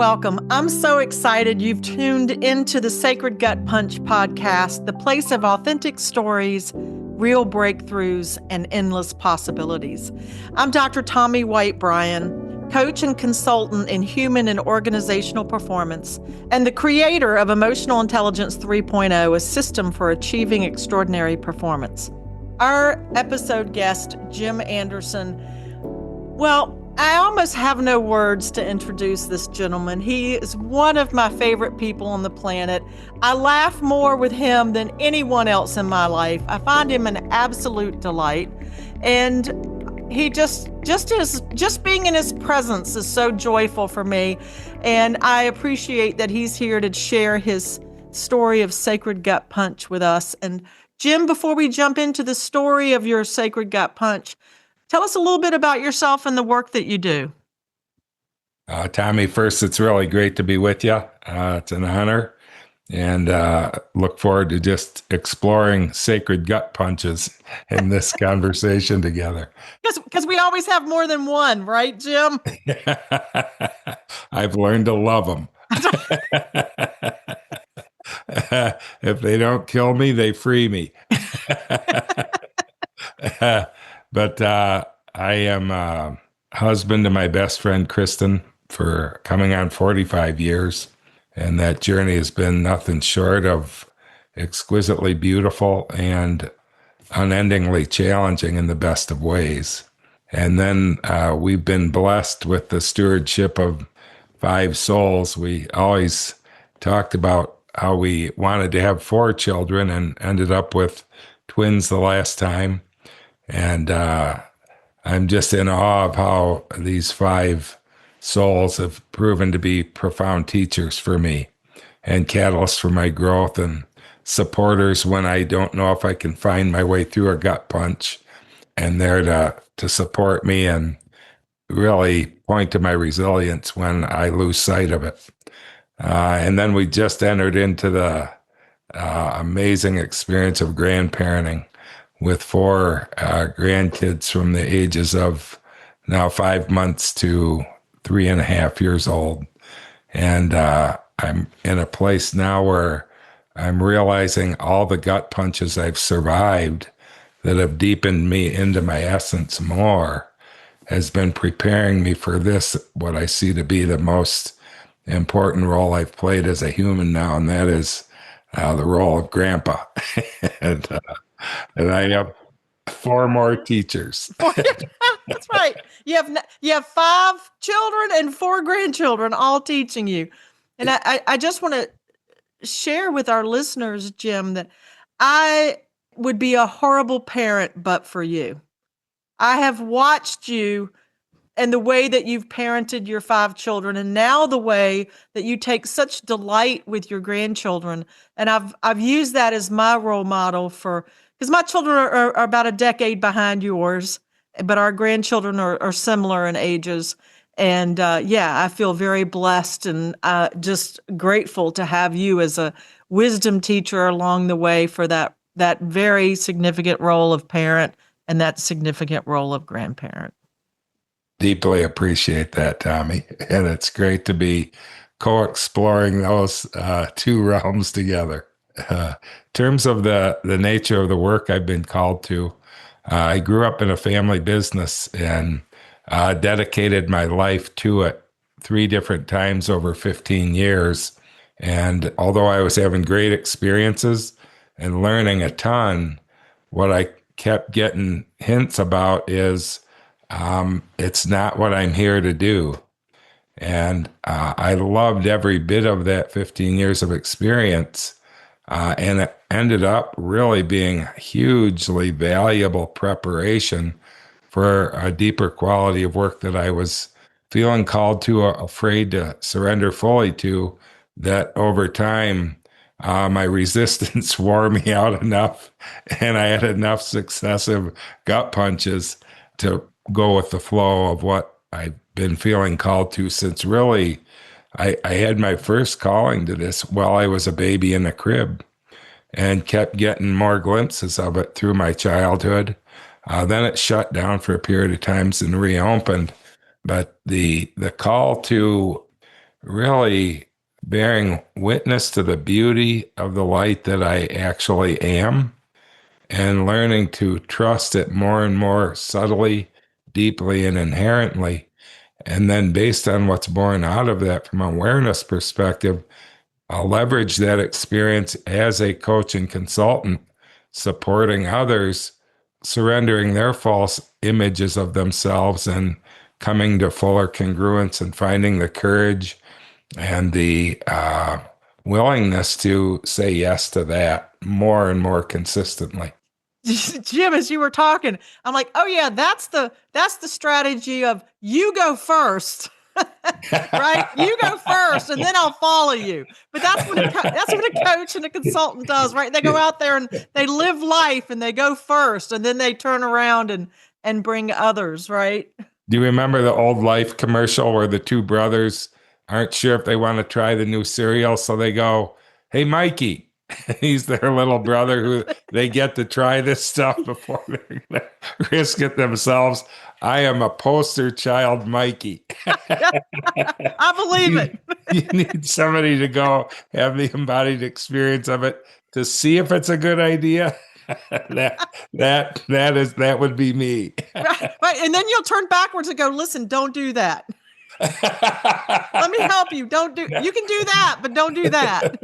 welcome. I'm so excited you've tuned into the Sacred Gut Punch podcast, the place of authentic stories, real breakthroughs, and endless possibilities. I'm Dr. Tomi White-Bryan, coach and consultant in human and organizational performance, and the creator of Emotional Intelligence 3.0, a system for achieving extraordinary performance. Our episode guest, Jim Anderson, well, I almost have no words to introduce this gentleman. He is one of my favorite people on the planet. I laugh more with him than anyone else in my life. I find him an absolute delight. And he just being in his presence is so joyful for me. And I appreciate that he's here to share his story of Sacred Gut Punch with us. And Jim, before we jump into the story of your Sacred Gut Punch, tell us a little bit about yourself and the work that you do. Tomi, first, it's really great to be with you. It's an honor, and look forward to just exploring sacred gut punches in this conversation together. Because we always have more than one, right, Jim? I've learned to love them. If they don't kill me, they free me. But I am a husband to my best friend, Kristen, for coming on 45 years. And that journey has been nothing short of exquisitely beautiful and unendingly challenging in the best of ways. And then we've been blessed with the stewardship of 5 souls. We always talked about how we wanted to have 4 children and ended up with twins the last time. And I'm just in awe of how these 5 souls have proven to be profound teachers for me and catalysts for my growth and supporters when I don't know if I can find my way through a gut punch, and there to support me and really point to my resilience when I lose sight of it. And then we just entered into the amazing experience of grandparenting with 4 grandkids from the ages of now 5 months to 3.5 years old. And I'm in a place now where I'm realizing all the gut punches I've survived that have deepened me into my essence more has been preparing me for this, what I see to be the most important role I've played as a human now, and that is the role of grandpa. And I have 4 more teachers. That's right. You have 5 children and 4 grandchildren all teaching you. And I just want to share with our listeners, Jim, that I would be a horrible parent but for you. I have watched you and the way that you've parented your 5 children, and now the way that you take such delight with your grandchildren. And I've used that as my role model because my children are about a decade behind yours, but our grandchildren are similar in ages. And I feel very blessed and just grateful to have you as a wisdom teacher along the way for that very significant role of parent and that significant role of grandparent. Deeply appreciate that, Tomi. And it's great to be co-exploring those 2 realms together. In terms of the nature of the work I've been called to, I grew up in a family business and dedicated my life to it 3 different times over 15 years. And although I was having great experiences and learning a ton, what I kept getting hints about is it's not what I'm here to do. And I loved every bit of that 15 years of experience. And it ended up really being hugely valuable preparation for a deeper quality of work that I was feeling called to, afraid to surrender fully to, that over time, my resistance wore me out enough, and I had enough successive gut punches to go with the flow of what I've been feeling called to since really I had my first calling to this while I was a baby in a crib and kept getting more glimpses of it through my childhood. Then it shut down for a period of times and reopened. But the call to really bearing witness to the beauty of the light that I actually am and learning to trust it more and more subtly, deeply, and inherently. And then, based on what's born out of that from an awareness perspective, I'll leverage that experience as a coach and consultant, supporting others, surrendering their false images of themselves and coming to fuller congruence and finding the courage and the willingness to say yes to that more and more consistently. Jim, as you were talking, I'm like, oh yeah, that's the strategy of you go first. Right? You go first and then I'll follow you. But that's what a coach and a consultant does, right? They go out there and they live life and they go first and then they turn around and bring others, right? Do you remember the old Life commercial where the two brothers aren't sure if they want to try the new cereal? So they go, "Hey, Mikey." He's their little brother who they get to try this stuff before they risk it themselves. I am a poster child, Mikey. I believe it. You need somebody to go have the embodied experience of it to see if it's a good idea. That would be me. Right. And then you'll turn backwards and go, listen, don't do that. Let me help you. You can do that, but don't do that.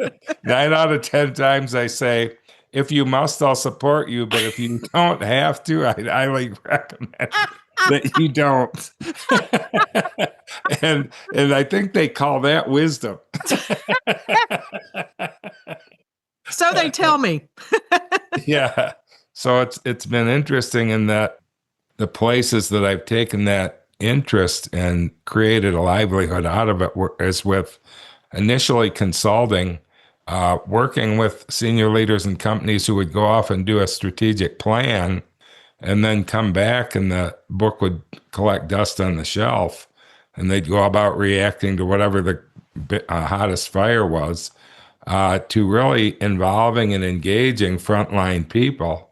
9 out of 10 times I say, if you must, I'll support you. But if you don't have to, I highly recommend that you don't. and I think they call that wisdom. So they tell me. Yeah. So it's been interesting in that the places that I've taken that interest and created a livelihood out of it is with initially consulting, working with senior leaders and companies who would go off and do a strategic plan and then come back and the book would collect dust on the shelf and they'd go about reacting to whatever the hottest fire was, to really involving and engaging frontline people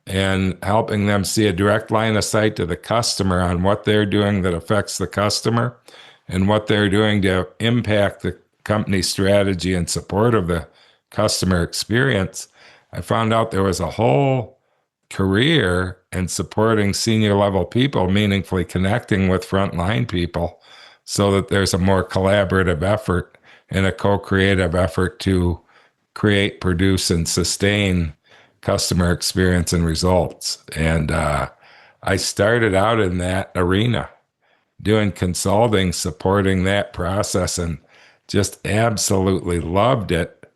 and helping them see a direct line of sight to the customer on what they're doing that affects the customer and what they're doing to impact the company strategy in support of the customer experience. I found out there was a whole career in supporting senior level people, meaningfully connecting with frontline people so that there's a more collaborative effort and a co-creative effort to create, produce, and sustain customer experience and results. And I started out in that arena, doing consulting, supporting that process, and just absolutely loved it.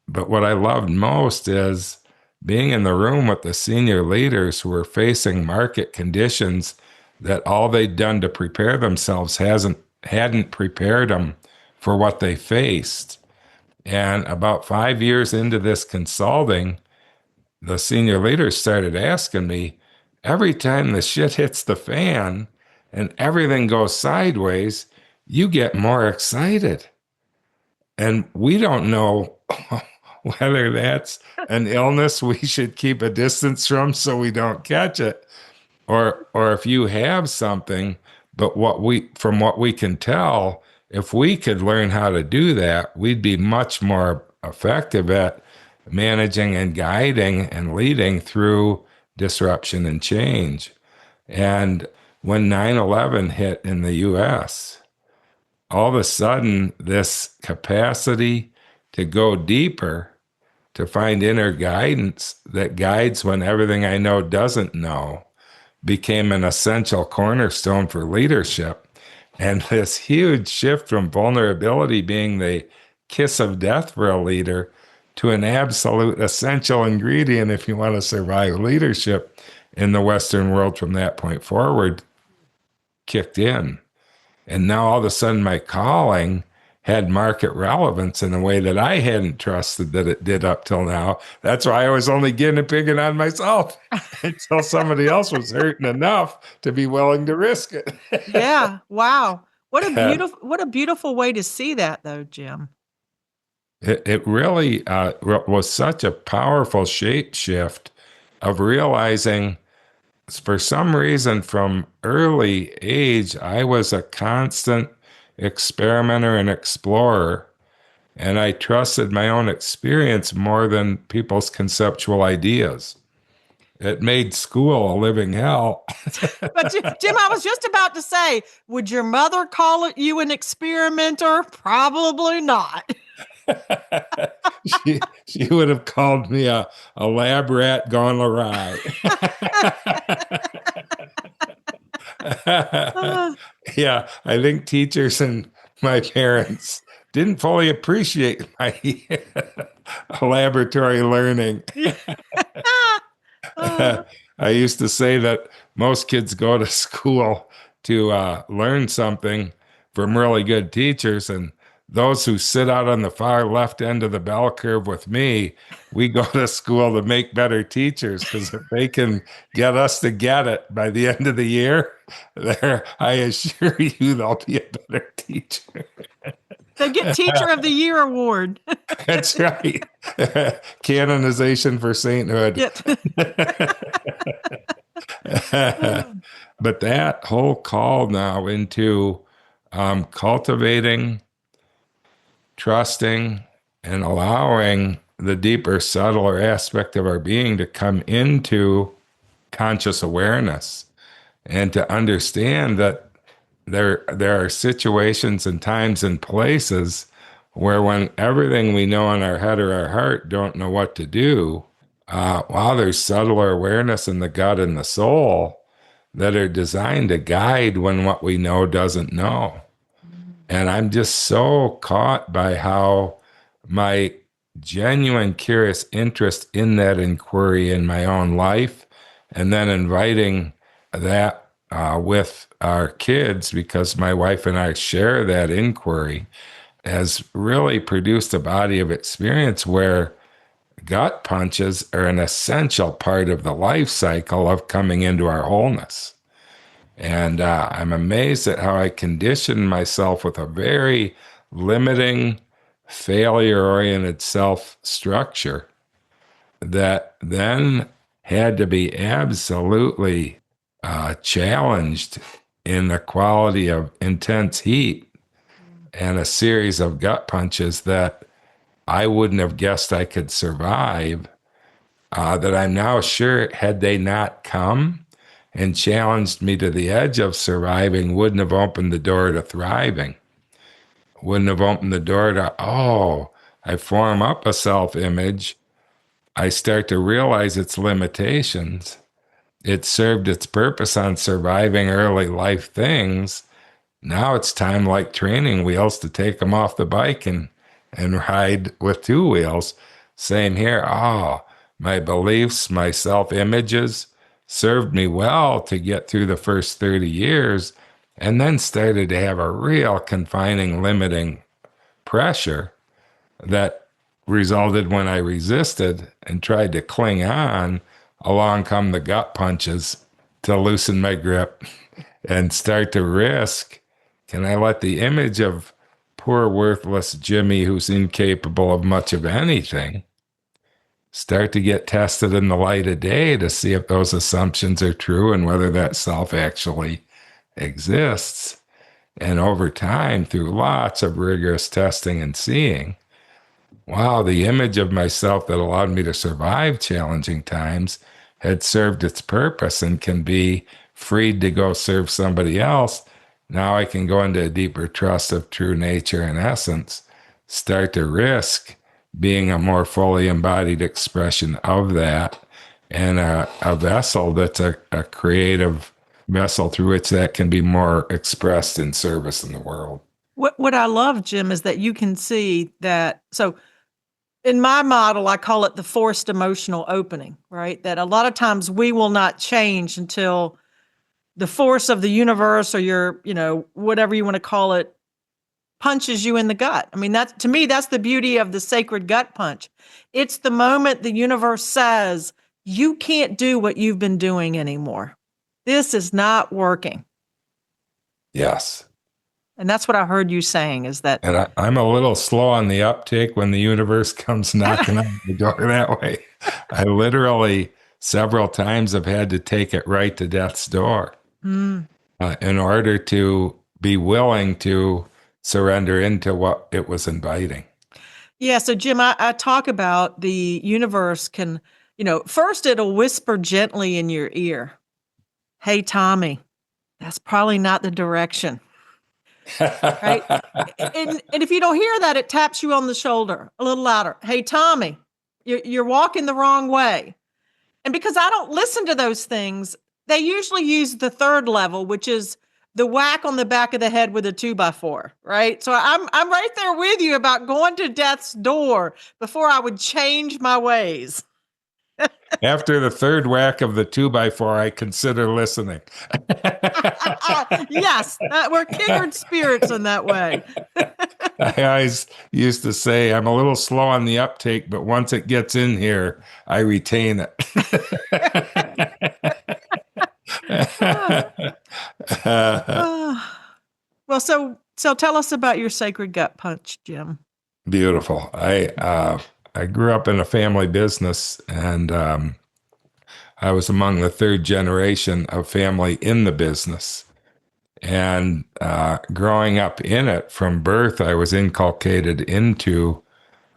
But what I loved most is being in the room with the senior leaders who were facing market conditions that all they'd done to prepare themselves hadn't prepared them for what they faced. And about 5 years into this consulting, the senior leaders started asking me, every time the shit hits the fan and everything goes sideways, you get more excited. And we don't know whether that's an illness we should keep a distance from so we don't catch it, or if you have something, but from what we can tell, if we could learn how to do that, we'd be much more effective at managing and guiding and leading through disruption and change. And when 9/11 hit in the US, all of a sudden, this capacity to go deeper, to find inner guidance that guides when everything I know doesn't know, became an essential cornerstone for leadership. And this huge shift from vulnerability being the kiss of death for a leader to an absolute essential ingredient if you want to survive leadership in the Western world from that point forward kicked in. And now all of a sudden my calling had market relevance in a way that I hadn't trusted that it did up till now. That's why I was only guinea pigging on myself until somebody else was hurting enough to be willing to risk it. Yeah. Wow. What a beautiful way to see that though, Jim. It really was such a powerful shape shift of realizing for some reason from early age, I was a constant experimenter and explorer, and I trusted my own experience more than people's conceptual ideas. It made school a living hell. But Jim, I was just about to say, would your mother call it you an experimenter? Probably not. she would have called me a lab rat gone awry. Yeah, I think teachers and my parents didn't fully appreciate my laboratory learning. I used to say that most kids go to school to learn something from really good teachers, and those who sit out on the far left end of the bell curve with me, we go to school to make better teachers, because if they can get us to get it by the end of the year, there, I assure you they'll be a better teacher. They get Teacher of the Year award. That's right. Canonization for sainthood. But that whole call now into cultivating, trusting, and allowing the deeper, subtler aspect of our being to come into conscious awareness and to understand that there are situations and times and places where when everything we know in our head or our heart don't know what to do, while there's subtler awareness in the gut and the soul that are designed to guide when what we know doesn't know. And I'm just so caught by how my genuine curious interest in that inquiry in my own life, and then inviting that with our kids, because my wife and I share that inquiry, has really produced a body of experience where gut punches are an essential part of the life cycle of coming into our wholeness. And I'm amazed at how I conditioned myself with a very limiting, failure-oriented self-structure that then had to be absolutely challenged in the quality of intense heat and a series of gut punches that I wouldn't have guessed I could survive, that I'm now sure, had they not come and challenged me to the edge of surviving, wouldn't have opened the door to thriving. Wouldn't have opened the door to, oh, I form up a self-image. I start to realize its limitations. It served its purpose on surviving early life things. Now it's time, like training wheels, to take them off the bike and ride with two wheels. Same here. Oh, my beliefs, my self-images served me well to get through the first 30 years, and then started to have a real confining, limiting pressure that resulted when I resisted and tried to cling on. Along come the gut punches to loosen my grip and start to risk. Can I let the image of poor, worthless Jimmy, who's incapable of much of anything, start to get tested in the light of day to see if those assumptions are true and whether that self actually exists? And over time, through lots of rigorous testing and seeing, wow, the image of myself that allowed me to survive challenging times had served its purpose and can be freed to go serve somebody else. Now I can go into a deeper trust of true nature and essence, start to risk being a more fully embodied expression of that, and a vessel that's a creative vessel through which that can be more expressed in service in the world. What I love, Jim, is that you can see that. So in my model, I call it the forced emotional opening, right? That a lot of times we will not change until the force of the universe, or your, whatever you want to call it, punches you in the gut. I mean, to me, that's the beauty of the sacred gut punch. It's the moment the universe says, you can't do what you've been doing anymore. This is not working. Yes. And that's what I heard you saying, is that. And I'm a little slow on the uptake when the universe comes knocking on the door that way. I literally several times have had to take it right to death's door in order to be willing to surrender into what it was inviting. Yeah. So, Jim, I talk about the universe can, first it'll whisper gently in your ear, "Hey, Tomi, that's probably not the direction." Right. And if you don't hear that, it taps you on the shoulder a little louder. "Hey, Tomi, you're walking the wrong way." And because I don't listen to those things, they usually use the third level, which is the whack on the back of the head with a 2x4, right? So I'm right there with you about going to death's door before I would change my ways. After the third whack of the 2x4, I consider listening. Yes, we're kindred spirits in that way. I always used to say I'm a little slow on the uptake, but once it gets in here, I retain it. Well, so tell us about your sacred gut punch, Jim. Beautiful. I grew up in a family business, and I was among the third generation of family in the business. And growing up in it from birth, I was inculcated into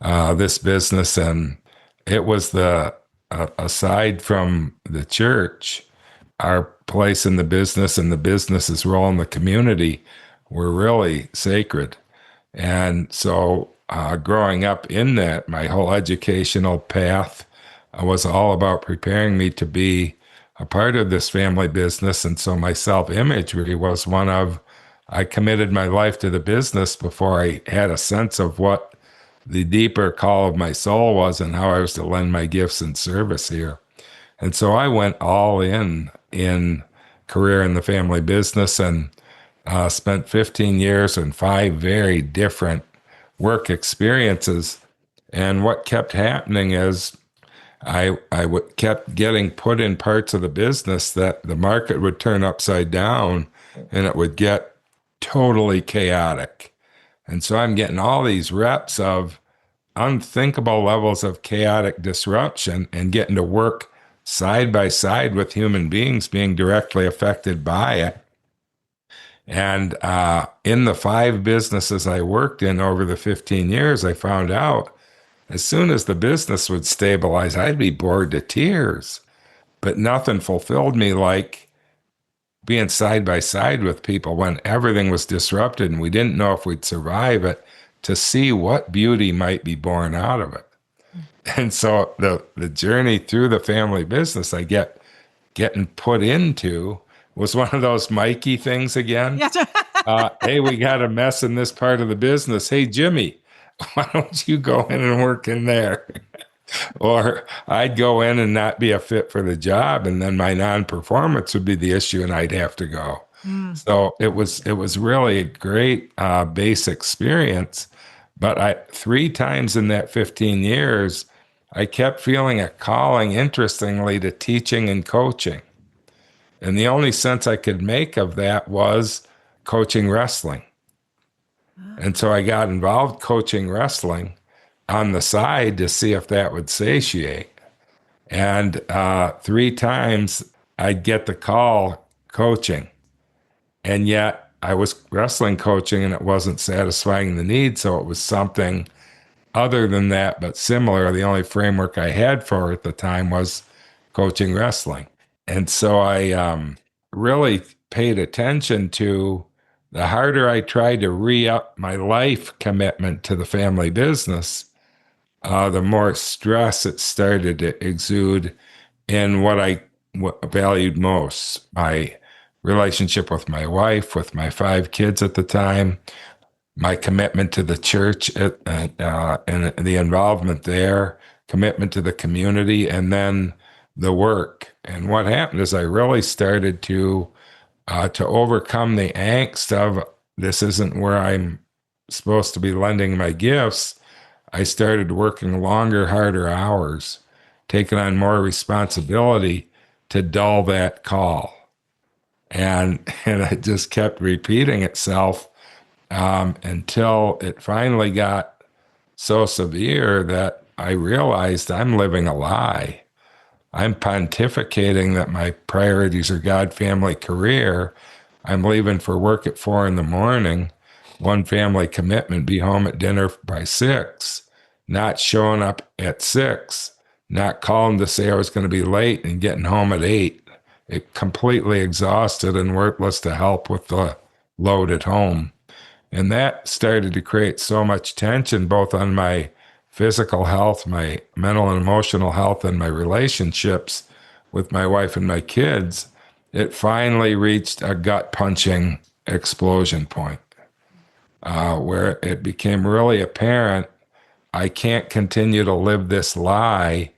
this business, and it was aside from the church, our place in the business and the business's role in the community were really sacred. And so, growing up in that, my whole educational path was all about preparing me to be a part of this family business. And so, my self image really was one of I committed my life to the business before I had a sense of what the deeper call of my soul was and how I was to lend my gifts and service here. And so, I went all in career in the family business, and spent 15 years in 5 very different work experiences. And what kept happening is kept getting put in parts of the business that the market would turn upside down and it would get totally chaotic. And so I'm getting all these reps of unthinkable levels of chaotic disruption and getting to work side by side with human beings being directly affected by it. And in the 5 businesses I worked in over the 15 years, I found out as soon as the business would stabilize, I'd be bored to tears. But nothing fulfilled me like being side by side with people when everything was disrupted and we didn't know if we'd survive it, to see what beauty might be born out of it. And so the journey through the family business getting put into was one of those Mikey things again. Yes. Hey, we got a mess in this part of the business. Hey, Jimmy, why don't you go in and work in there? Or I'd go in and not be a fit for the job, and then my non-performance would be the issue, and I'd have to go. So it was really a great base experience. But 3 times in that 15 years, I kept feeling a calling, interestingly, to teaching and coaching. And the only sense I could make of that was coaching wrestling. And so I got involved coaching wrestling on the side to see if that would satiate. And 3 times I'd get the call coaching. And yet I was wrestling coaching and it wasn't satisfying the need. So it was something other than that, but similar. The only framework I had for it at the time was coaching wrestling. And so I really paid attention to the harder I tried to re-up my life commitment to the family business, the more stress it started to exude in what I valued most, my relationship with my wife, with my 5 kids at the time, my commitment to the church and the involvement there, commitment to the community, and then the work. And what happened is I really started to overcome the angst of this isn't where I'm supposed to be lending my gifts. I started working longer, harder hours, taking on more responsibility to dull that call. And it just kept repeating itself until it finally got so severe that I realized I'm living a lie. I'm pontificating that my priorities are God, family, career. I'm leaving for work at 4 a.m. one family commitment, be home at dinner by 6, not showing up at 6, not calling to say I was going to be late and getting home at 8. It completely exhausted and worthless to help with the load at home. And that started to create so much tension, both on my physical health, my mental and emotional health, and my relationships with my wife and my kids. It finally reached a gut punching explosion point where it became really apparent I can't continue to live this lie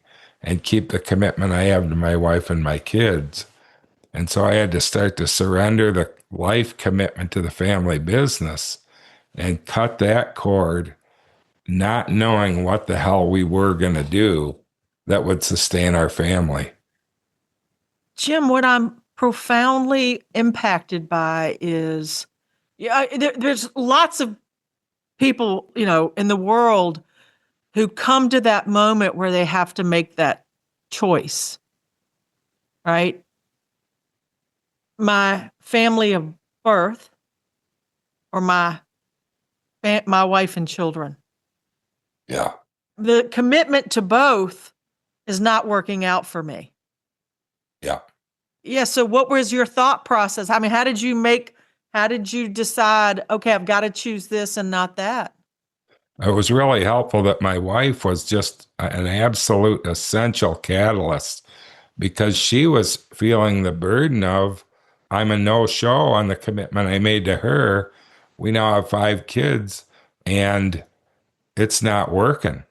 and keep the commitment I have to my wife and my kids. And so I had to start to surrender the life commitment to the family business and cut that cord, not knowing what the hell we were going to do that would sustain our family. Jim, what I'm profoundly impacted by is, there's lots of people, in the world who come to that moment where they have to make that choice, right? My family of birth or my wife and children. Yeah. The commitment to both is not working out for me. Yeah. Yeah. So what was your thought process? I mean, how did you decide, okay, I've got to choose this and not that? It was really helpful that my wife was just an absolute essential catalyst because she was feeling the burden of, I'm a no show on the commitment I made to her. We now have 5 kids and it's not working.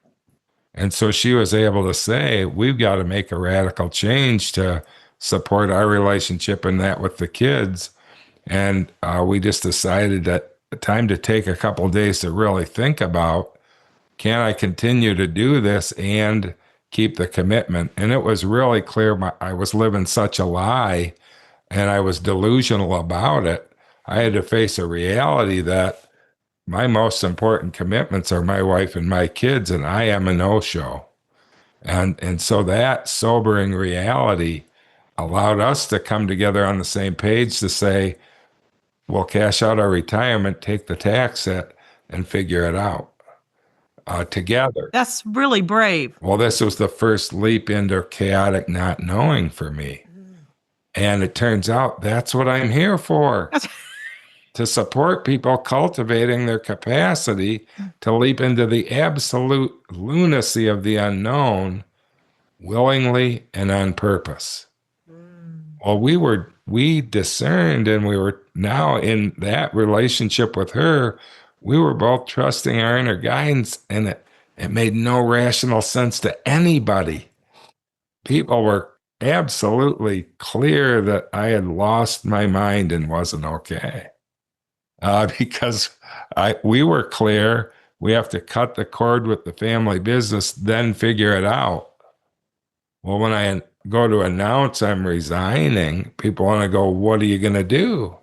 And so she was able to say, we've got to make a radical change to support our relationship and that with the kids. And we just decided that time to take a couple of days to really think about, can I continue to do this and keep the commitment? And it was really clear I was living such a lie and I was delusional about it. I had to face a reality that my most important commitments are my wife and my kids, and I am a no-show. And so that sobering reality allowed us to come together on the same page to say, we'll cash out our retirement, take the tax hit, and figure it out together. That's really brave. Well, this was the first leap into chaotic not knowing for me. And it turns out that's what I'm here for, to support people cultivating their capacity to leap into the absolute lunacy of the unknown willingly and on purpose. Well, we discerned, and we were now in that relationship with her. We were both trusting our inner guidance, and it made no rational sense to anybody. People were absolutely clear that I had lost my mind and wasn't okay. Because we were clear, we have to cut the cord with the family business, then figure it out. Well, when I go to announce I'm resigning, people want to go, what are you going to do?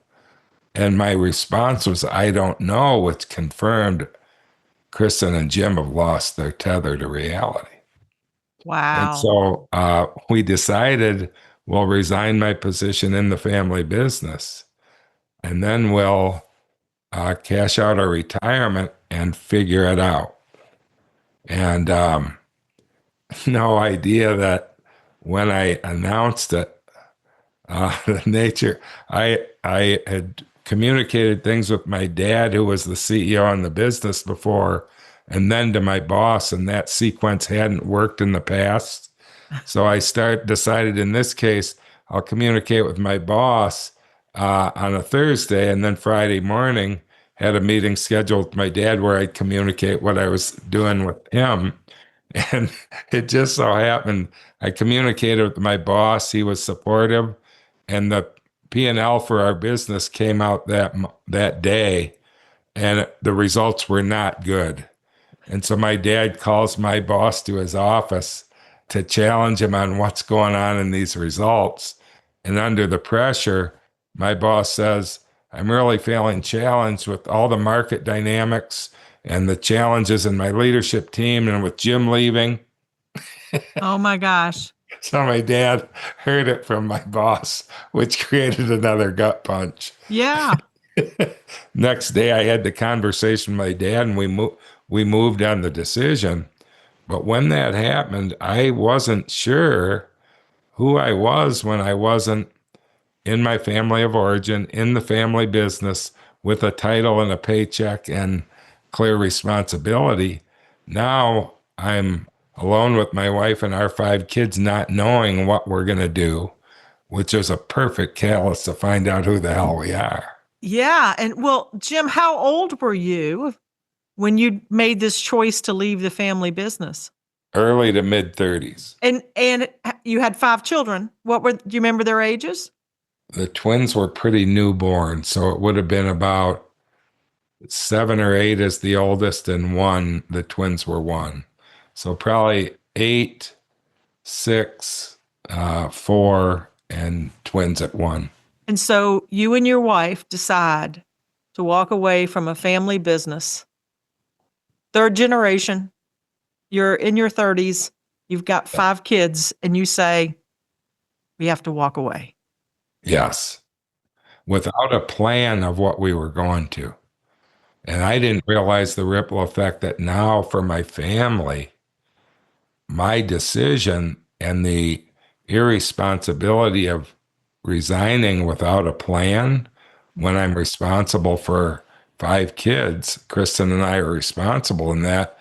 And my response was, I don't know, which confirmed Kristen and Jim have lost their tether to reality. And Wow. so we decided we'll resign my position in the family business, and then we'll cash out our retirement and figure it out. And no idea that when I announced it, the nature, I had communicated things with my dad, who was the CEO in the business before, and then to my boss, and that sequence hadn't worked in the past. So I decided in this case, I'll communicate with my boss on a Thursday, and then Friday morning had a meeting scheduled with my dad where I'd communicate what I was doing with him. And it just so happened I communicated with my boss. He was supportive, and the P&L for our business came out that day, and the results were not good. And so my dad calls my boss to his office to challenge him on what's going on in these results. And under the pressure, my boss says, I'm really feeling challenged with all the market dynamics and the challenges in my leadership team and with Jim leaving. Oh my gosh. So my dad heard it from my boss, which created another gut punch. Yeah. Next day, I had the conversation with my dad, and we moved on the decision. But when that happened, I wasn't sure who I was when I wasn't in my family of origin, in the family business, with a title and a paycheck and clear responsibility. Now I'm alone with my wife and our 5 kids, not knowing what we're going to do, which is a perfect catalyst to find out who the hell we are. Yeah. And well, Jim, how old were you when you made this choice to leave the family business? Early to mid 30s. And you had 5 children. Do you remember their ages? The twins were pretty newborn, so it would have been about 7 or 8 as the oldest, and one, the twins were one. So probably 8, 6, 4, and twins at one. And so you and your wife decide to walk away from a family business. Third generation, you're in your 30s, you've got 5 kids, and you say, we have to walk away. Yes, without a plan of what we were going to. And I didn't realize the ripple effect that now for my family, my decision and the irresponsibility of resigning without a plan when I'm responsible for 5 kids. Kristen and I are responsible in that.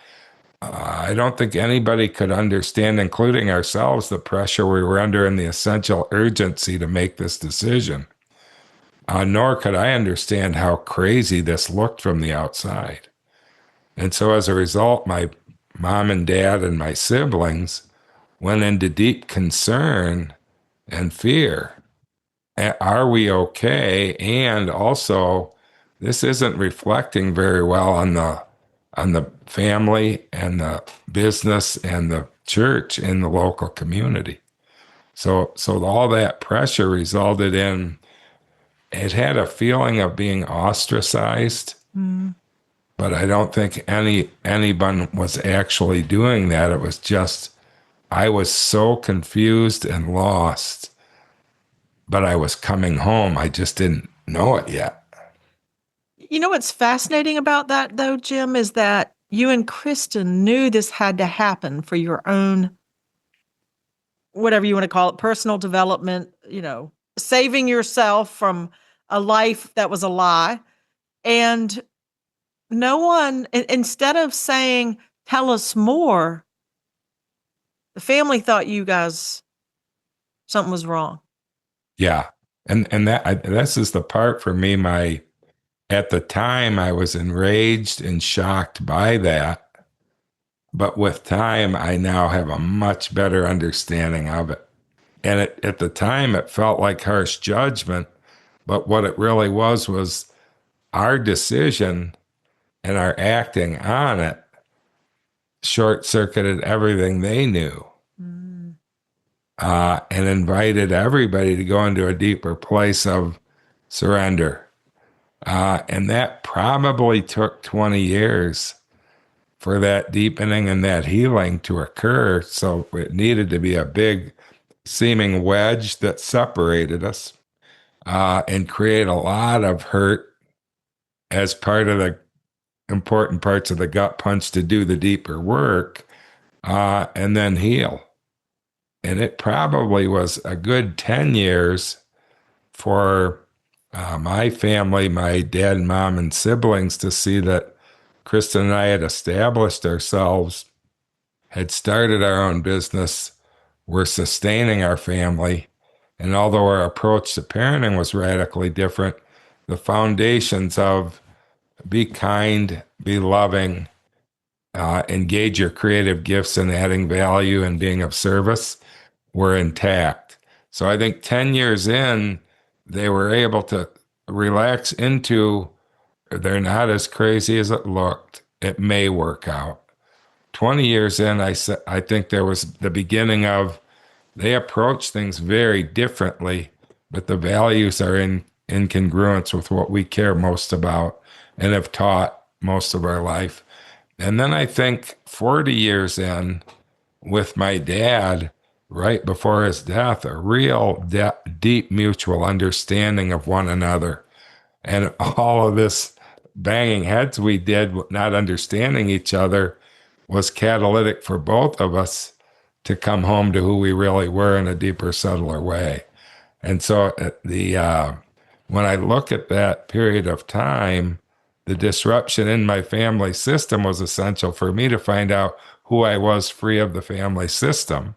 I don't think anybody could understand, including ourselves, the pressure we were under and the essential urgency to make this decision. Nor could I understand how crazy this looked from the outside. And so as a result, my mom and dad and my siblings went into deep concern and fear. Are we okay? And also, this isn't reflecting very well on the family and the business and the church in the local community. So all that pressure resulted in it had a feeling of being ostracized. But I don't think anyone was actually doing that. It was just I was so confused and lost, but I was coming home. I just didn't know it yet. You know what's fascinating about that, though, Jim, is that you and Kristen knew this had to happen for your own, whatever you want to call it, personal development, saving yourself from a life that was a lie. And no one, instead of saying, tell us more, the family thought you guys, something was wrong. Yeah. And this is the part for me, at the time I was enraged and shocked by that. But with time, I now have a much better understanding of it. And at the time, it felt like harsh judgment. But what it really was our decision and our acting on it short-circuited everything they knew. And invited everybody to go into a deeper place of surrender. And that probably took 20 years for that deepening and that healing to occur. So it needed to be a big seeming wedge that separated us and create a lot of hurt as part of the important parts of the gut punch to do the deeper work and then heal. And it probably was a good 10 years for my family, my dad and mom and siblings, to see that Kristen and I had established ourselves, had started our own business, were sustaining our family. And although our approach to parenting was radically different, the foundations of be kind, be loving, engage your creative gifts in adding value and being of service were intact. So I think 10 years in, they were able to relax into they're not as crazy as it looked. It may work out. 20 years in, I think there was the beginning of they approach things very differently, but the values are in congruence with what we care most about and have taught most of our life. And then I think 40 years in, with my dad, right before his death, a real deep mutual understanding of one another. And all of this banging heads we did, not understanding each other, was catalytic for both of us to come home to who we really were in a deeper, subtler way. And so when I look at that period of time, the disruption in my family system was essential for me to find out who I was free of the family system.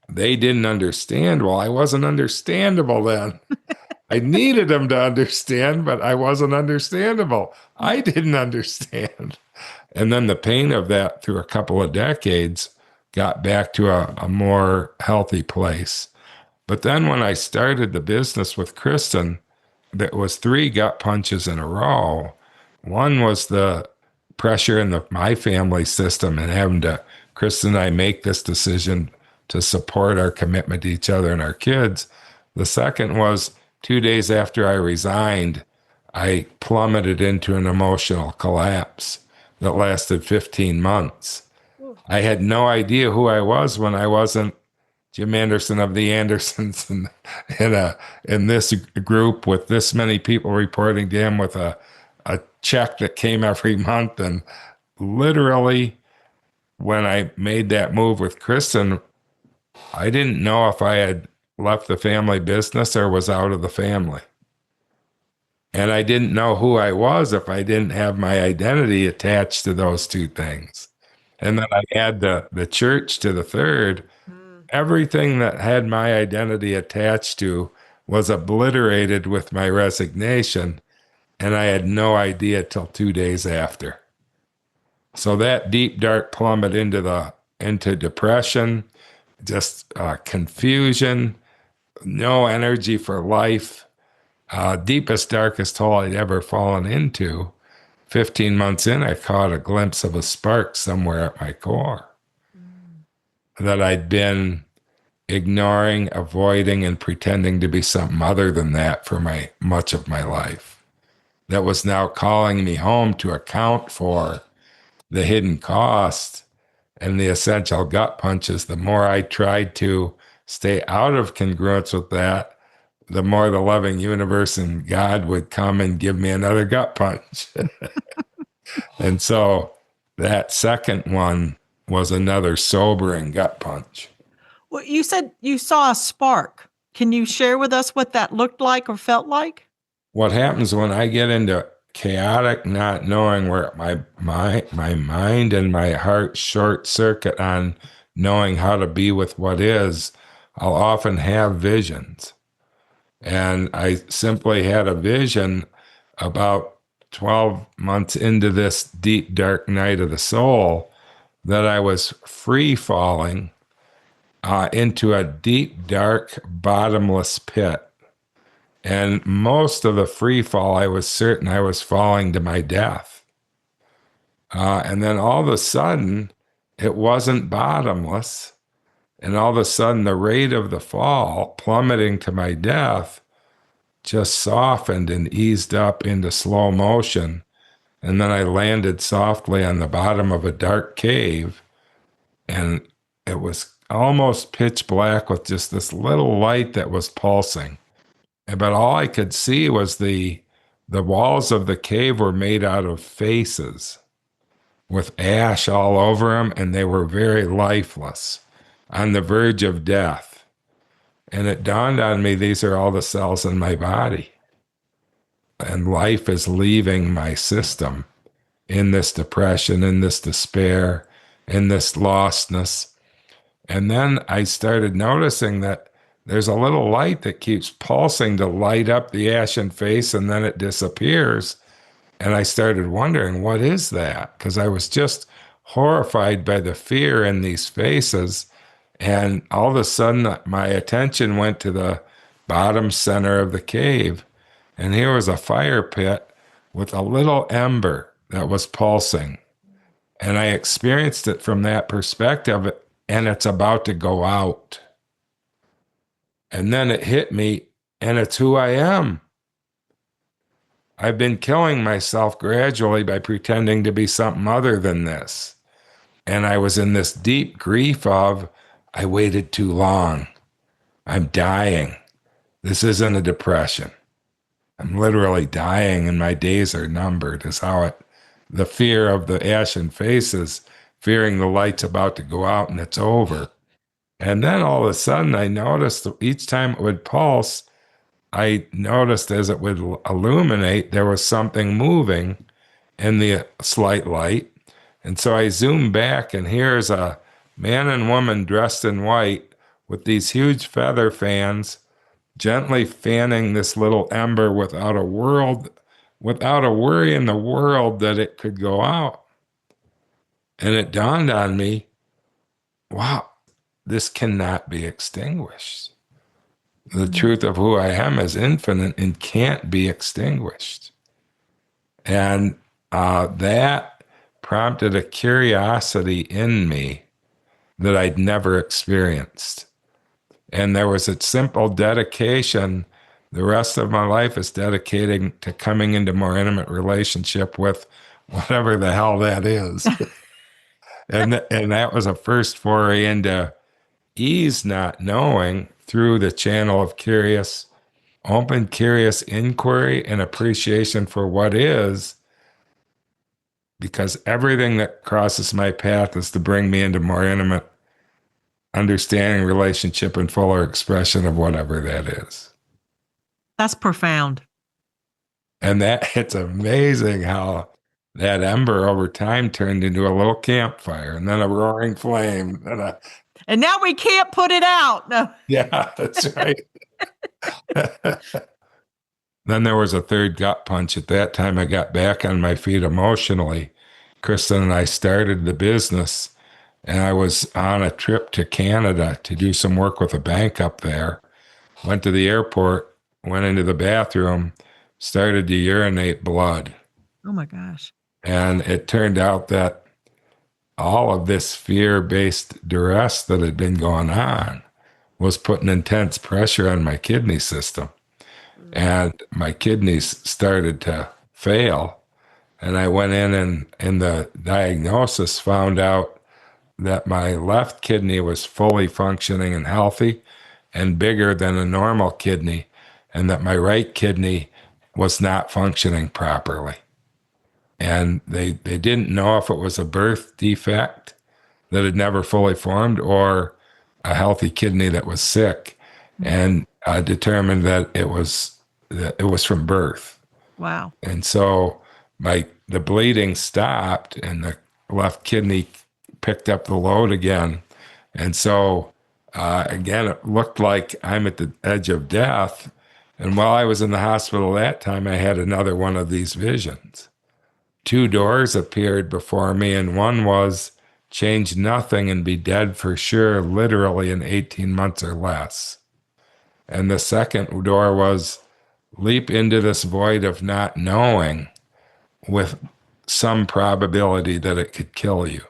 They didn't understand. Well, I wasn't understandable then. I needed them to understand, but I wasn't understandable. I didn't understand. And then the pain of that through a couple of decades got back to a more healthy place. But then when I started the business with Kristen, there was three gut punches in a row. One was the pressure in my family system and having to, Kristen and I, make this decision to support our commitment to each other and our kids. The second was 2 days after I resigned, I plummeted into an emotional collapse that lasted 15 months. I had no idea who I was when I wasn't Jim Anderson of the Andersons in this group with this many people reporting to him with a check that came every month. And literally, when I made that move with Kristen, I didn't know if I had left the family business or was out of the family. And I didn't know who I was if I didn't have my identity attached to those two things. And then I add the church to the third. Everything that had my identity attached to was obliterated with my resignation, and I had no idea till 2 days after. So that deep, dark plummet into depression, just confusion, no energy for life, deepest, darkest hole I'd ever fallen into. 15 months in, I caught a glimpse of a spark somewhere at my core that I'd been ignoring, avoiding, and pretending to be something other than that for much of my life. That was now calling me home to account for the hidden cost and the essential gut punches. The more I tried to stay out of congruence with that, the more the loving universe and God would come and give me another gut punch. And so that second one was another sobering gut punch. Well, you said you saw a spark. Can you share with us what that looked like or felt like? What happens when I get into chaotic, not knowing where my mind and my heart short circuit on knowing how to be with what is, I'll often have visions. And I simply had a vision about 12 months into this deep, dark night of the soul that I was free falling into a deep, dark, bottomless pit. And most of the free fall, I was certain I was falling to my death. And then all of a sudden, it wasn't bottomless. And all of a sudden, the rate of the fall, plummeting to my death, just softened and eased up into slow motion. And then I landed softly on the bottom of a dark cave. And it was almost pitch black with just this little light that was pulsing. But all I could see was the walls of the cave were made out of faces with ash all over them, and they were very lifeless, on the verge of death. And it dawned on me, these are all the cells in my body. And life is leaving my system in this depression, in this despair, in this lostness. And then I started noticing that there's a little light that keeps pulsing to light up the ashen face, and then it disappears. And I started wondering, what is that? Because I was just horrified by the fear in these faces. And all of a sudden, my attention went to the bottom center of the cave. And here was a fire pit with a little ember that was pulsing. And I experienced it from that perspective, and it's about to go out. And then it hit me, and it's who I am. I've been killing myself gradually by pretending to be something other than this. And I was in this deep grief of, I waited too long. I'm dying. This isn't a depression. I'm literally dying and my days are numbered, is how the fear of the ashen faces, fearing the light's about to go out and it's over. And then all of a sudden, I noticed that each time it would pulse, I noticed as it would illuminate, there was something moving in the slight light. And so I zoomed back, and here's a man and woman dressed in white with these huge feather fans, gently fanning this little ember without a worry in the world that it could go out. And it dawned on me, wow, this cannot be extinguished. The truth of who I am is infinite and can't be extinguished. And that prompted a curiosity in me that I'd never experienced. And there was a simple dedication. The rest of my life is dedicating to coming into more intimate relationship with whatever the hell that is. And that was a first foray into ease not knowing through the channel of open, curious inquiry and appreciation for what is, because everything that crosses my path is to bring me into more intimate understanding, relationship, and fuller expression of whatever that is. That's profound. And that it's amazing how that ember over time turned into a little campfire and then a roaring flame. And now we can't put it out. No. Yeah, that's right. Then there was a third gut punch. At that time, I got back on my feet emotionally. Kristen and I started the business, and I was on a trip to Canada to do some work with a bank up there. Went to the airport, went into the bathroom, started to urinate blood. Oh my gosh. And it turned out that all of this fear-based duress that had been going on was putting intense pressure on my kidney system. And my kidneys started to fail. And I went in and in the diagnosis found out that my left kidney was fully functioning and healthy and bigger than a normal kidney, and that my right kidney was not functioning properly. And they didn't know if it was a birth defect that had never fully formed or a healthy kidney that was sick, and determined that it was from birth. Wow. And so the bleeding stopped and the left kidney picked up the load again. And so again, it looked like I'm at the edge of death. And while I was in the hospital that time, I had another one of these visions. Two doors appeared before me, and one was change nothing and be dead for sure, literally in 18 months or less. And the second door was leap into this void of not knowing with some probability that it could kill you.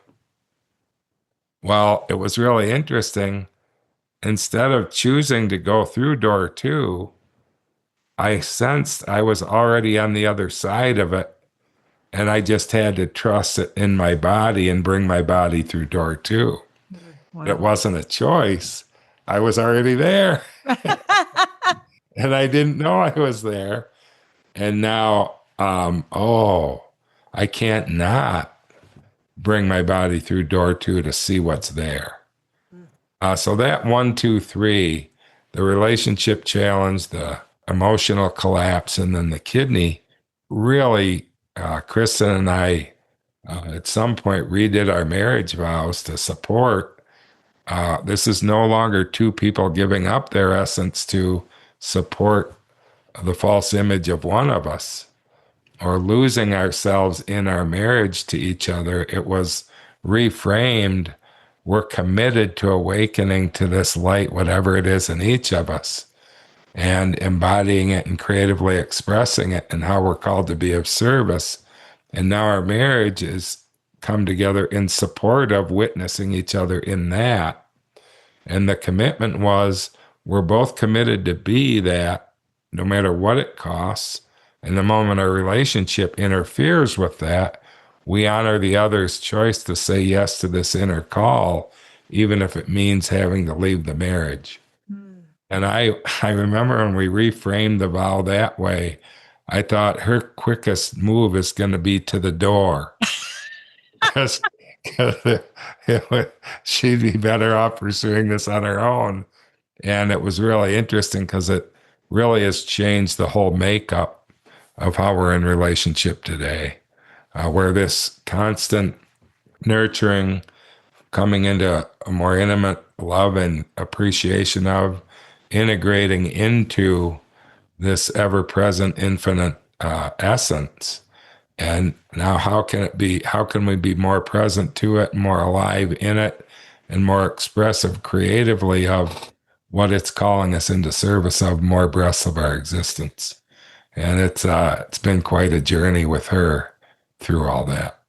Well, it was really interesting. Instead of choosing to go through door 2, I sensed I was already on the other side of it, and I just had to trust it in my body and bring my body through door 2. Wow. It wasn't a choice. I was already there. And I didn't know I was there. And now, I can't not bring my body through door 2 to see what's there. So that 1, 2, 3, the relationship challenge, the emotional collapse, and then the kidney, really, Kristen and I, at some point, redid our marriage vows to support. This is no longer two people giving up their essence to support the false image of one of us or losing ourselves in our marriage to each other. It was reframed. We're committed to awakening to this light, whatever it is in each of us, and embodying it and creatively expressing it and how we're called to be of service. And now our marriage is come together in support of witnessing each other in that. And the commitment was we're both committed to be that no matter what it costs. And the moment our relationship interferes with that, we honor the other's choice to say yes to this inner call, even if it means having to leave the marriage. And I remember when we reframed the vow that way, I thought her quickest move is going to be to the door because she'd be better off pursuing this on her own. And it was really interesting because it really has changed the whole makeup of how we're in relationship today, where this constant nurturing, coming into a more intimate love and appreciation of, integrating into this ever-present infinite essence. And now how can it be, how can we be more present to it, more alive in it, and more expressive creatively of what it's calling us into service of more breaths of our existence? And it's been quite a journey with her through all that.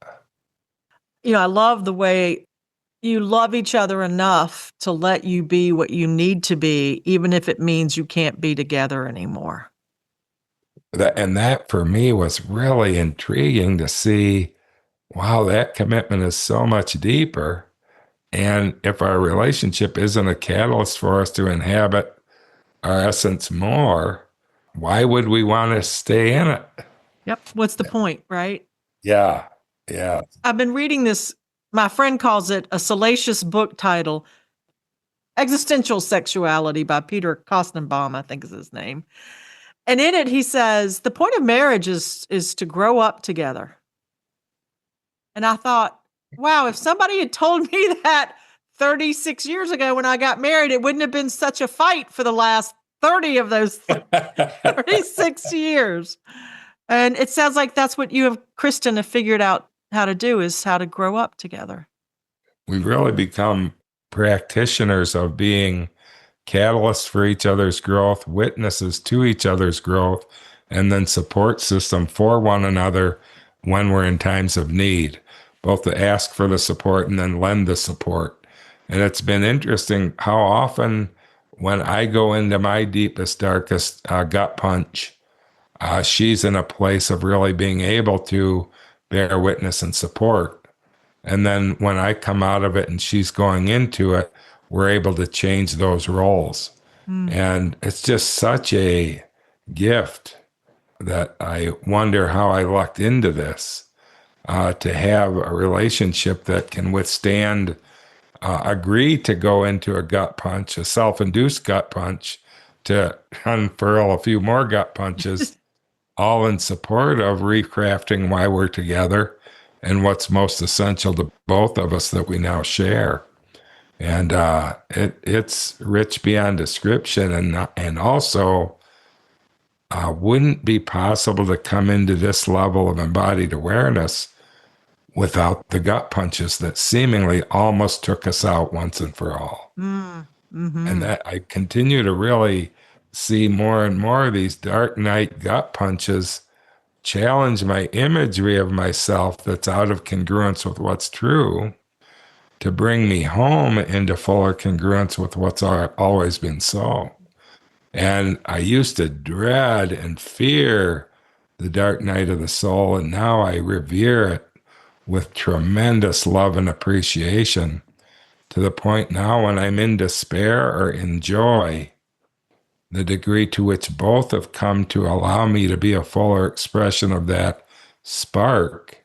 I love the way you love each other enough to let you be what you need to be, even if it means you can't be together anymore. That for me was really intriguing to see, wow, that commitment is so much deeper. And if our relationship isn't a catalyst for us to inhabit our essence more, why would we want to stay in it? Yep. What's the point, right? Yeah. Yeah. I've been reading this, my friend calls it a salacious book title, Existential Sexuality by Peter Kostenbaum, I think is his name. And in it, he says, the point of marriage is to grow up together. And I thought, wow, if somebody had told me that 36 years ago when I got married, it wouldn't have been such a fight for the last 30 of those 36 years. And it sounds like that's what you and Kristen have figured out how to do, is how to grow up together. We've really become practitioners of being catalysts for each other's growth, witnesses to each other's growth, and then support system for one another when we're in times of need, both to ask for the support and then lend the support. And it's been interesting how often when I go into my deepest, darkest gut punch, she's in a place of really being able to bear witness and support. And then when I come out of it and she's going into it, we're able to change those roles. And it's just such a gift that I wonder how I lucked into this, to have a relationship that can withstand, agree to go into a gut punch, a self-induced gut punch, to unfurl a few more gut punches, all in support of recrafting why we're together and what's most essential to both of us that we now share. And it's rich beyond description, and also wouldn't be possible to come into this level of embodied awareness without the gut punches that seemingly almost took us out once and for all. And that I continue to really see more and more of these dark night gut punches challenge my imagery of myself that's out of congruence with what's true, to bring me home into fuller congruence with what's always been so. And I used to dread and fear the dark night of the soul, and now I revere it with tremendous love and appreciation, to the point now when I'm in despair or in joy, the degree to which both have come to allow me to be a fuller expression of that spark,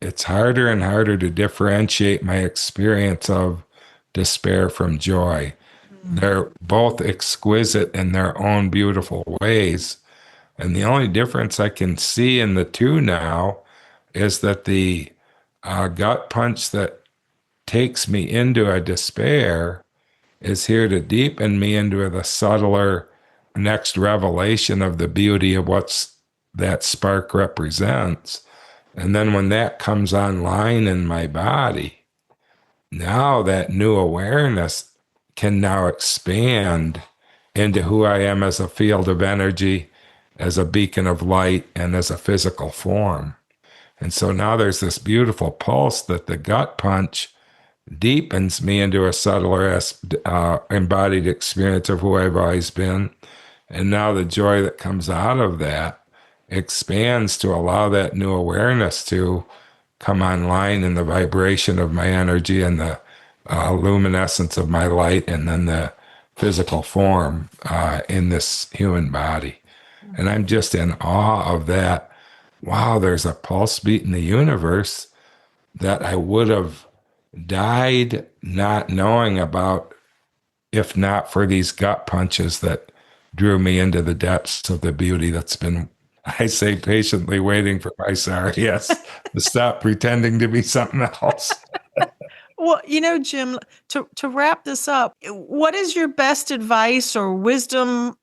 it's harder and harder to differentiate my experience of despair from joy. They're both exquisite in their own beautiful ways. And the only difference I can see in the two now is that the gut punch that takes me into a despair is here to deepen me into the subtler next revelation of the beauty of what's that spark represents. And then when that comes online in my body, now that new awareness can now expand into who I am as a field of energy, as a beacon of light, and as a physical form. And so now there's this beautiful pulse that the gut punch deepens me into a subtler embodied experience of who I've always been. And now the joy that comes out of that expands to allow that new awareness to come online in the vibration of my energy and the luminescence of my light, and then the physical form in this human body. And I'm just in awe of that. Wow, there's a pulse beat in the universe that I would have died not knowing about if not for these gut punches that drew me into the depths of the beauty that's been, I say, patiently waiting for my sorry yes to stop pretending to be something else. Well, Jim, to wrap this up, what is your best advice or wisdom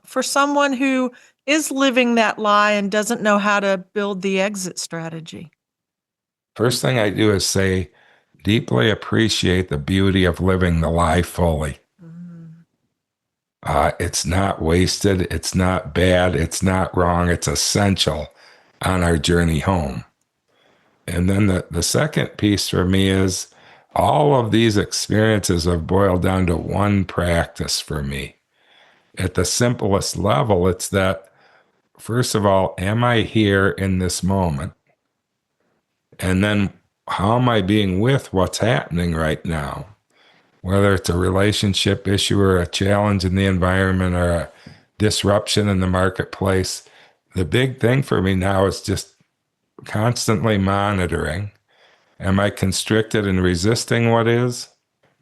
for someone who is living that lie and doesn't know how to build the exit strategy? First thing I do is say, deeply appreciate the beauty of living the lie fully. It's not wasted. It's not bad. It's not wrong. It's essential on our journey home. And then the second piece for me is all of these experiences have boiled down to one practice for me. At the simplest level, it's that, first of all, am I here in this moment? And then how am I being with what's happening right now? Whether it's a relationship issue or a challenge in the environment or a disruption in the marketplace, the big thing for me now is just constantly monitoring. Am I constricted and resisting what is?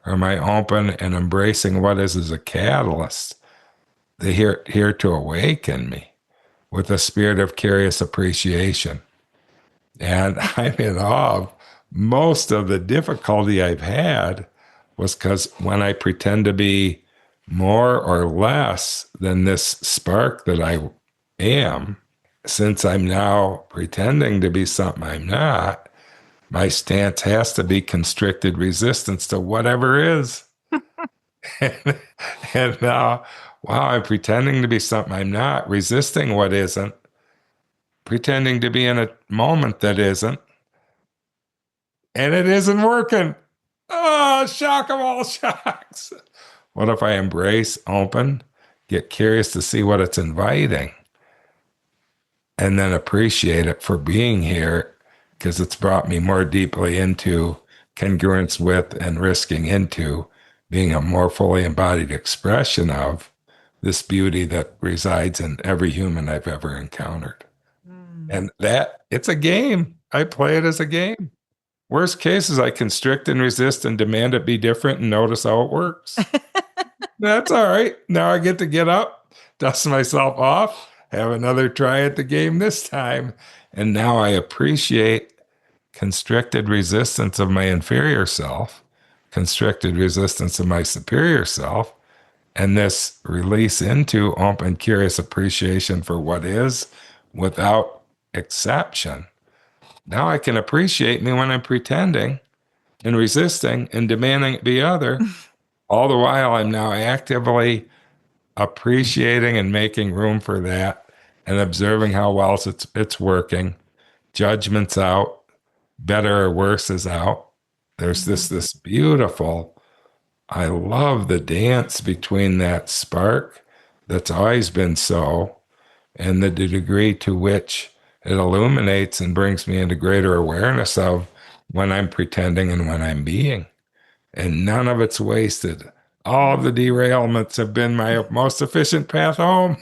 Or am I open and embracing what is as a catalyst? They're here to awaken me with a spirit of curious appreciation. And I'm in awe of most of the difficulty I've had was because when I pretend to be more or less than this spark that I am, since I'm now pretending to be something I'm not, my stance has to be constricted resistance to whatever is. And now, wow, I'm pretending to be something I'm not, resisting what isn't, pretending to be in a moment that isn't, and it isn't working. Oh, shock of all shocks. What if I embrace, open, get curious to see what it's inviting, and then appreciate it for being here because it's brought me more deeply into congruence with and risking into being a more fully embodied expression of this beauty that resides in every human I've ever encountered. And that, it's a game. I play it as a game. Worst case is I constrict and resist and demand it be different and notice how it works. That's all right. Now I get to get up, dust myself off, have another try at the game this time. And now I appreciate constricted resistance of my inferior self, constricted resistance of my superior self, and this release into open, curious appreciation for what is without exception. Now I can appreciate me when I'm pretending and resisting and demanding it be other. All the while, I'm now actively appreciating and making room for that and observing how well it's working. Judgment's out, better or worse is out. There's this beautiful, I love the dance between that spark that's always been so and the degree to which it illuminates and brings me into greater awareness of when I'm pretending and when I'm being. And none of it's wasted. All of the derailments have been my most efficient path home.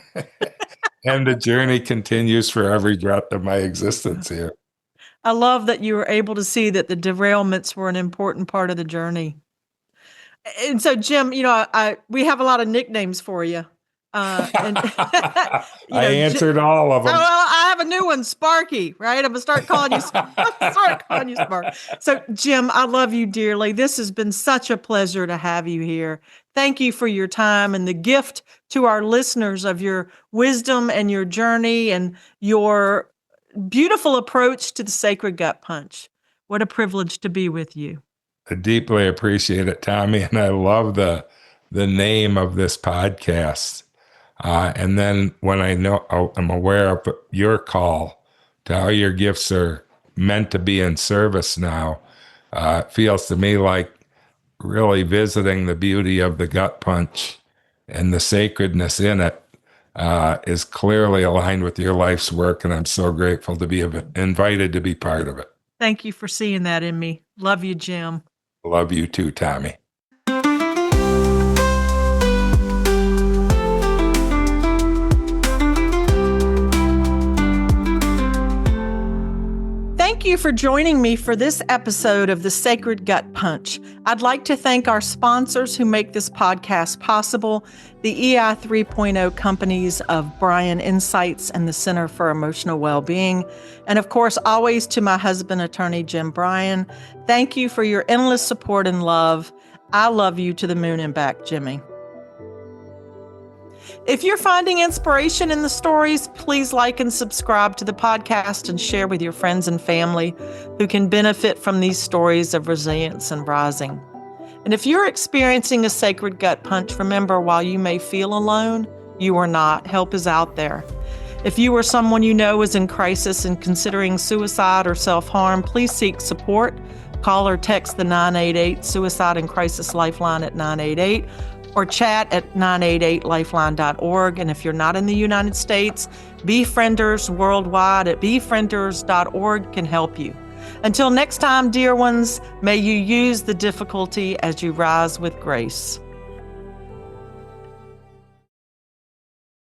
And the journey continues for every breath of my existence here. I love that you were able to see that the derailments were an important part of the journey. And so, Jim, we have a lot of nicknames for you. And I answered all of them. Well, I have a new one, Sparky, right? I'm going to start calling you Spark. So, Jim, I love you dearly. This has been such a pleasure to have you here. Thank you for your time and the gift to our listeners of your wisdom and your journey and your beautiful approach to the sacred gut punch. What a privilege to be with you. I deeply appreciate it, Tomi, and I love the name of this podcast. And then when I'm aware of your call to how your gifts are meant to be in service now, it feels to me like really visiting the beauty of the gut punch and the sacredness in it is clearly aligned with your life's work. And I'm so grateful to be invited to be part of it. Thank you for seeing that in me. Love you, Jim. Love you too, Tomi. you for joining me for this episode of The Sacred Gut Punch. I'd like to thank our sponsors who make this podcast possible, the EI 3.0 companies of Bryan Insights and the Center for Emotional Well-Being, and of course, always to my husband, attorney Jim Bryan. Thank you for your endless support and love. I love you to the moon and back, Jimmy. If you're finding inspiration in the stories, please like and subscribe to the podcast and share with your friends and family who can benefit from these stories of resilience and rising. And if you're experiencing a sacred gut punch, remember, while you may feel alone, you are not. Help is out there. If you or someone you know is in crisis and considering suicide or self-harm, please seek support. Call or text the 988 Suicide and Crisis Lifeline at 988, or chat at 988lifeline.org. And if you're not in the United States, Befrienders worldwide at befrienders.org can help you. Until next time, dear ones, may you use the difficulty as you rise with grace.